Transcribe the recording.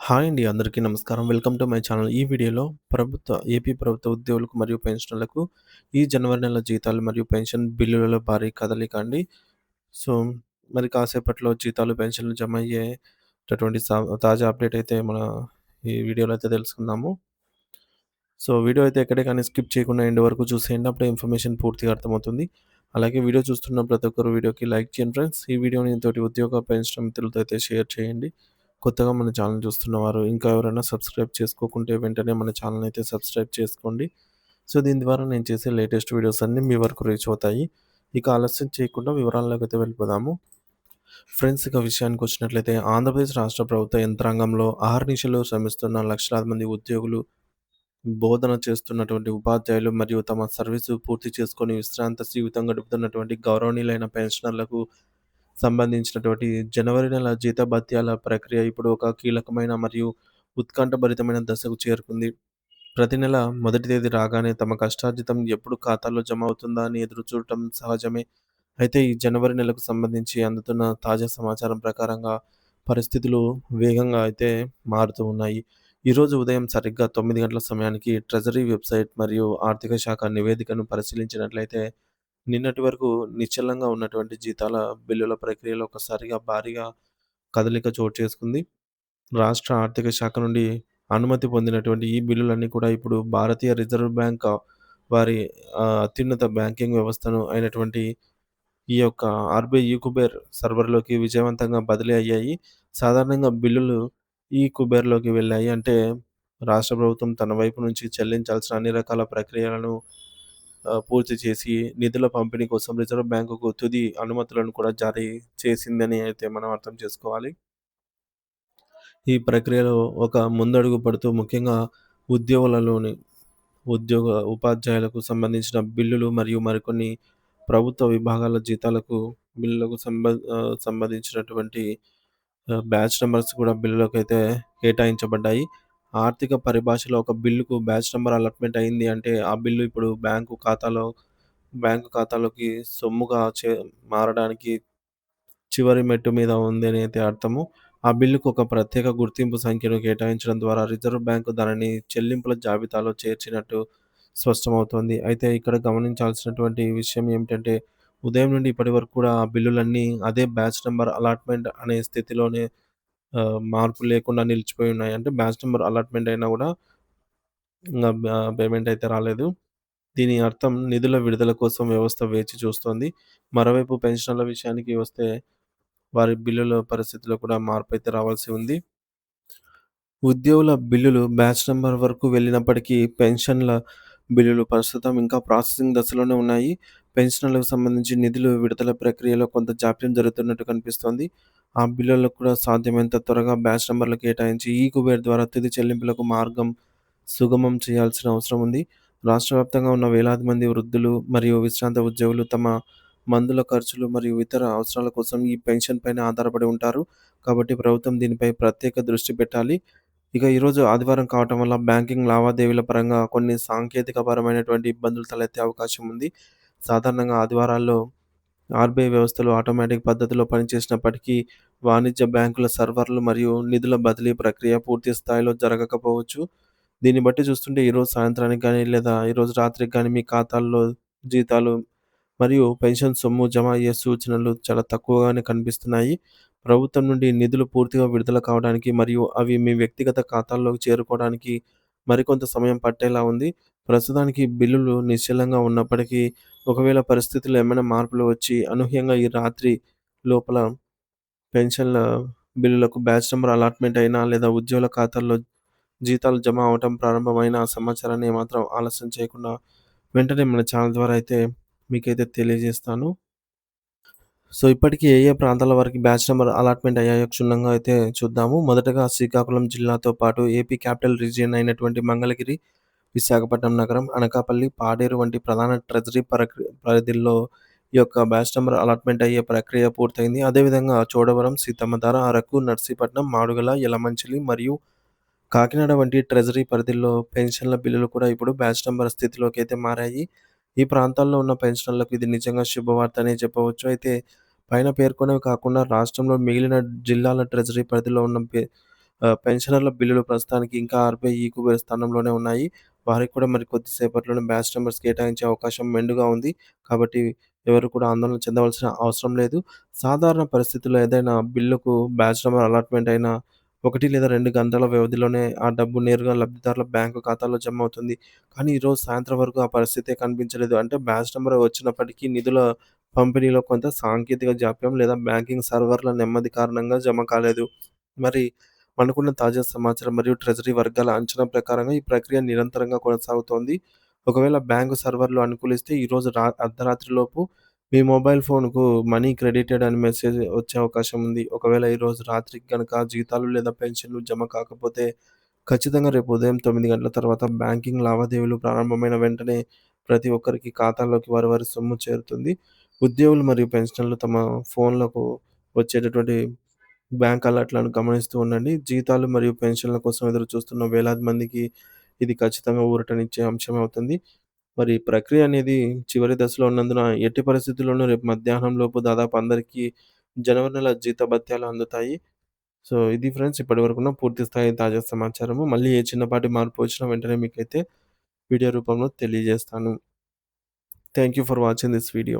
Hi అండి. అందరికీ నమస్కారం. Welcome to my channel. ఈ వీడియోలో ఏపీ ప్రభుత్వ ఉద్యోగులకు మరియు పెన్షనర్లకు ఈ జనవరి నెల జీతాలు మరియు పెన్షన్ బిల్లులలో భారీ కదలిక అండి. సో, మరి కాసేపట్లో జీతాలు, పెన్షన్‌లు జమ అయ్యేటటువంటి తాజా అప్డేట్ అయితే ఈ వీడియోలో అయితే తెలుసుకుందాము. సో, వీడియో అయితే ఎక్కడే కానీ స్కిప్ చేయకుండా ఎండ్ వరకు చూసేయండి. అప్పుడే ఇన్ఫర్మేషన్ పూర్తిగా అర్థమవుతుంది. అలాగే వీడియో చూస్తున్న ప్రతి ఒక్కరు వీడియోకి లైక్ చేయండి ఫ్రెండ్స్. ఈ వీడియోని తోటి ఉద్యోగ, పెన్షన్ మిత్రులతో అయితే షేర్ చేయండి. కొత్తగా మన ఛానల్ చూస్తున్నవారు ఇంకా ఎవరైనా సబ్స్క్రైబ్ చేసుకోకుంటే వెంటనే మన ఛానల్ అయితే సబ్స్క్రైబ్ చేసుకోండి. సో, దీని ద్వారా నేను చేసే లేటెస్ట్ వీడియోస్ అన్నీ మీ వరకు రీచ్ అవుతాయి. ఇక ఆలస్యం చేయకుండా వివరాల్లోకి అయితే వెళ్ళిపోదాము. ఫ్రెండ్స్, ఇక విషయానికొచ్చినట్లయితే ఆంధ్రప్రదేశ్ రాష్ట్ర ప్రభుత్వ యంత్రాంగంలో అహర్నిశలు శ్రమిస్తున్న లక్షలాది మంది ఉద్యోగులు, బోధన చేస్తున్నటువంటి ఉపాధ్యాయులు మరియు తమ సర్వీసు పూర్తి చేసుకొని విశ్రాంత జీవితం గడుపుతున్నటువంటి గౌరవనీయులైన పెన్షనర్లకు సంబంధించినటువంటి జనవరి నెల జీతభత్యాల ప్రక్రియ ఇప్పుడు ఒక కీలకమైన మరియు ఉత్కంఠభరితమైన దశకు చేరుకుంది. ప్రతి నెల మొదటి తేదీ రాగానే తమ కష్టార్జితం ఎప్పుడు ఖాతాలో జమ అవుతుందా అని ఎదురుచూడటం సహజమే. అయితే ఈ జనవరి నెలకు సంబంధించి అందుతున్న తాజా సమాచారం ప్రకారంగా పరిస్థితులు వేగంగా అయితే మారుతూ ఉన్నాయి. ఈరోజు ఉదయం సరిగ్గా 9 గంటల సమయానికి ట్రెజరీ వెబ్‌సైట్ మరియు ఆర్థిక శాఖ నివేదికను పరిశీలించినట్లయితే నిన్నటి వరకు నిశ్చలంగా ఉన్నటువంటి జీతాల బిల్లుల ప్రక్రియలో ఒక్కసారిగా భారీగా కదలిక చోటు చేసుకుంది. రాష్ట్ర ఆర్థిక శాఖ నుండి అనుమతి పొందినటువంటి ఈ బిల్లులన్నీ కూడా ఇప్పుడు భారతీయ రిజర్వ్ బ్యాంక్ వారి అత్యున్నత బ్యాంకింగ్ వ్యవస్థను అయినటువంటి ఈ యొక్క ఆర్‌బీఐ కుబేర్ సర్వర్‌లోకి విజయవంతంగా బదిలీ అయ్యాయి. సాధారణంగా బిల్లులు ఈ కుబేర్‌లోకి వెళ్ళాయి. అంటే రాష్ట్ర ప్రభుత్వం తన వైపు నుంచి చెల్లించాల్సిన అన్ని రకాల ప్రక్రియలను పూర్తి చేసి నిధుల పంపిణీ కోసం రిజర్వ్ బ్యాంకుకు తుది అనుమతులను కూడా జారీ చేసిందని అయితే మనం అర్థం చేసుకోవాలి. ఈ ప్రక్రియలో ఒక ముందడుగు పడుతూ ముఖ్యంగా ఉద్యోగులలోని ఉద్యోగ ఉపాధ్యాయులకు సంబంధించిన బిల్లులు మరియు మరికొన్ని ప్రభుత్వ విభాగాల జీతాలకు బిల్లులకు సంబంధించినటువంటి బ్యాచ్ నంబర్స్ కూడా బిల్లులకైతే కేటాయించబడ్డాయి. ఆర్థిక పరిభాషలో ఒక బిల్లుకు బ్యాచ్ నంబర్ అలాట్‌మెంట్ అయింది అంటే, ఆ బిల్లు ఇప్పుడు బ్యాంకు ఖాతాలోకి సొమ్ముగా మారడానికి చివరి మెట్టు మీద ఉందని అయితే అర్థము. ఆ బిల్లుకు ఒక ప్రత్యేక గుర్తింపు సంఖ్యను కేటాయించడం ద్వారా రిజర్వ్ బ్యాంక్ దానిని చెల్లింపుల జాబితాలో చేర్చినట్టు స్పష్టమవుతోంది. అయితే ఇక్కడ గమనించాల్సినటువంటి విషయం ఏమిటంటే, ఉదయం నుండి ఇప్పటి వరకు కూడా ఆ బిల్లులన్నీ అదే బ్యాచ్ నంబర్ అలాట్‌మెంట్ అనే స్థితిలోనే మార్పు లేకుండా నిలిచిపోయి ఉన్నాయి. అంటే బ్యాచ్ నంబర్ అలాట్‌మెంట్ అయినా గూడా ఇంగ పేమెంట్ అయితే రాలేదు. దీని అర్థం నిధుల విడుదల కోసం వ్యవస్థ వేచి చూస్తోంది. మరోవైపు పెన్షనర్ల విషయానికి వస్తే వారి బిల్లుల పరిస్థితిలో కూడా మార్పయితే రావాల్సి ఉంది. ఉద్యోగుల బిల్లులు బ్యాచ్ నంబర్ వరకు వెళ్ళినప్పటికీ పెన్షన్ల బిల్లులు ప్రస్తుతం ఇంకా ప్రాసెసింగ్ దశలోనే ఉన్నాయి. పెన్షనర్లకు సంబంధించి నిధులు విడుదల ప్రక్రియలో కొంత జాప్యం జరుగుతున్నట్టు కనిపిస్తోంది. ఆ బిల్లులకు కూడా సాధ్యమైనంత త్వరగా బ్యాచ్ నంబర్లు కేటాయించి ఈ కుబేర్ ద్వారా తుది చెల్లింపులకు మార్గం సుగమం చేయాల్సిన అవసరం ఉంది. రాష్ట్ర వ్యాప్తంగా ఉన్న వేలాది మంది వృద్ధులు మరియు విశ్రాంత ఉద్యోగులు తమ మందుల ఖర్చులు మరియు ఇతర అవసరాల కోసం ఈ పెన్షన్ పైన ఆధారపడి ఉంటారు. కాబట్టి ప్రభుత్వం దీనిపై ప్రత్యేక దృష్టి పెట్టాలి. ఇక ఈరోజు ఆదివారం కావటం వల్ల బ్యాంకింగ్ లావాదేవీల పరంగా కొన్ని సాంకేతికపరమైనటువంటి ఇబ్బందులు తలెత్తే అవకాశం ఉంది. సాధారణంగా ఆదివారాల్లో ఆర్‌బీఐ వ్యవస్థలు ఆటోమేటిక్ పద్ధతిలో పనిచేసినప్పటికీ, వాణిజ్య బ్యాంకుల సర్వర్లు మరియు నిధుల బదిలీ ప్రక్రియ పూర్తి స్థాయిలో జరగకపోవచ్చు. దీన్ని బట్టి చూస్తుంటే ఈరోజు సాయంత్రానికి గానీ, లేదా ఈరోజు రాత్రికి గానీ మీ ఖాతాల్లో జీతాలు మరియు పెన్షన్ సొమ్ము జమ అయ్యే సూచనలు చాలా తక్కువగానే కనిపిస్తున్నాయి. ప్రభుత్వం నుండి నిధులు పూర్తిగా విడుదల కావడానికి మరియు అవి మీ వ్యక్తిగత ఖాతాల్లోకి చేరుకోవడానికి మరికొంత సమయం పట్టేలా ఉంది. ప్రస్తుతానికి బిల్లులు నిశ్చలంగా ఉన్నప్పటికీ, ఒకవేళ పరిస్థితుల్లో ఏమైనా మార్పులు వచ్చి అనూహ్యంగా ఈ రాత్రి లోపల పెన్షన్‌ల బిల్లులకు బ్యాచ్ నంబర్ అలాట్‌మెంట్ అయినా, లేదా ఉద్యోగుల ఖాతాల్లో జీతాలు జమ అవ్వటం ప్రారంభమైన సమాచారాన్ని ఏమాత్రం ఆలస్యం చేయకుండా వెంటనే మన ఛానల్ ద్వారా అయితే మీకైతే తెలియజేస్తాను. సో, ఇప్పటికి ఏ ఏ ప్రాంతాల వరకు బ్యాచ్ నంబర్ అలాట్‌మెంట్ అయ్యాయో క్షుణ్ణంగా అయితే చూద్దాము. మొదటగా శ్రీకాకుళం జిల్లాతో పాటు ఏపీ క్యాపిటల్ రీజియన్ అయినటువంటి మంగళగిరి, విశాఖపట్నం నగరం, అనకాపల్లి, పాడేరు వంటి ప్రధాన ట్రెజరీ పరిధిల్లో ఈ యొక్క బ్యాచ్ నంబర్ అలాట్‌మెంట్ అయ్యే ప్రక్రియ పూర్తయింది. అదేవిధంగా చోడవరం, సీతమ్మధార, అరకు, నర్సీపట్నం, మాడుగుల, యలమంచిలి మరియు కాకినాడ వంటి ట్రెజరీ పరిధిలో పెన్షన్ల బిల్లులు కూడా ఇప్పుడు బ్యాచ్ నంబర్ స్థితిలోకైతే మారాయి. ఈ ప్రాంతాల్లో ఉన్న పెన్షనర్లకు ఇది నిజంగా శుభవార్త అనే చెప్పవచ్చు. అయితే పైన పేర్కొన్నవి కాకుండా రాష్ట్రంలో మిగిలిన జిల్లాల ట్రెజరీ పరిధిలో ఉన్న పెన్షనర్ల బిల్లులు ప్రస్తుతానికి ఇంకా ఆర్‌బీఐ ఈక్వెర్ స్థానంలోనే ఉన్నాయి. వారికి కూడా మరి కొద్ది సేపట్లోనే బ్యాచ్ నంబర్స్ కేటాయించే అవకాశం మెండుగా ఉంది. కాబట్టి ఎవరు కూడా ఆందోళన చెందవలసిన అవసరం లేదు. సాధారణ పరిస్థితుల్లో ఏదైనా బిల్లుకు బ్యాచ్ నంబర్ అలాట్‌మెంట్ అయిన 1 లేదా 2 గంటల వ్యవధిలోనే ఆ డబ్బు నేరుగా లబ్ధిదారుల బ్యాంకు ఖాతాలో జమ అవుతుంది. కానీ ఈరోజు సాయంత్రం వరకు ఆ పరిస్థితే కనిపించలేదు. అంటే బ్యాచ్ నంబర్ వచ్చినప్పటికీ నిధుల పంపిణీలో కొంత సాంకేతిక జాప్యం లేదా బ్యాంకింగ్ సర్వర్‌ల నెమ్మది కారణంగా జమ కాలేదు. మరి మనకున్న తాజా సమాచారం మరియు ట్రెజరీ వర్గాల అంచనా ప్రకారంగా ఈ ప్రక్రియ నిరంతరంగా కొనసాగుతోంది. ఒకవేళ బ్యాంకు సర్వర్‌లు అనుకూలిస్తే ఈరోజు అర్ధరాత్రిలోపు మీ మొబైల్ ఫోన్‌కు మనీ క్రెడిటెడ్ అని మెసేజ్ వచ్చే అవకాశం ఉంది. ఒకవేళ ఈరోజు రాత్రికి గనక జీతాలు లేదా పెన్షన్‌లు జమ కాకపోతే ఖచ్చితంగా రేపు ఉదయం 9 గంటల తర్వాత బ్యాంకింగ్ లావాదేవీలు ప్రారంభమైన వెంటనే ప్రతి ఒక్కరికి ఖాతాల్లోకి వారి సొమ్ము చేరుతుంది. ఉద్యోగులు మరియు పెన్షనర్లు తమ ఫోన్‌లకు వచ్చేటటువంటి బ్యాంక్ అలర్ట్‌లను గమనిస్తూ ఉండండి. జీతాలు మరియు పెన్షన్‌ల కోసం ఎదురు చూస్తున్న వేలాది మందికి ఇది ఖచ్చితంగా ఊరటనిచ్చే అంశమే అవుతుంది. మరి ఈ ప్రక్రియ అనేది చివరి దశలో ఉన్నందున ఎట్టి పరిస్థితుల్లోనూ రేపు మధ్యాహ్నం లోపు దాదాపు అందరికీ జనవరి నెల జీతభత్యాలు అందుతాయి. సో, ఇది ఫ్రెండ్స్ ఇప్పటివరకున్న పూర్తి స్థాయి తాజా సమాచారము. మళ్ళీ ఏ చిన్నపాటి మార్పు వచ్చినా వెంటనే మీకైతే వీడియో రూపంలో తెలియజేస్తాను. Thank you for watching this video.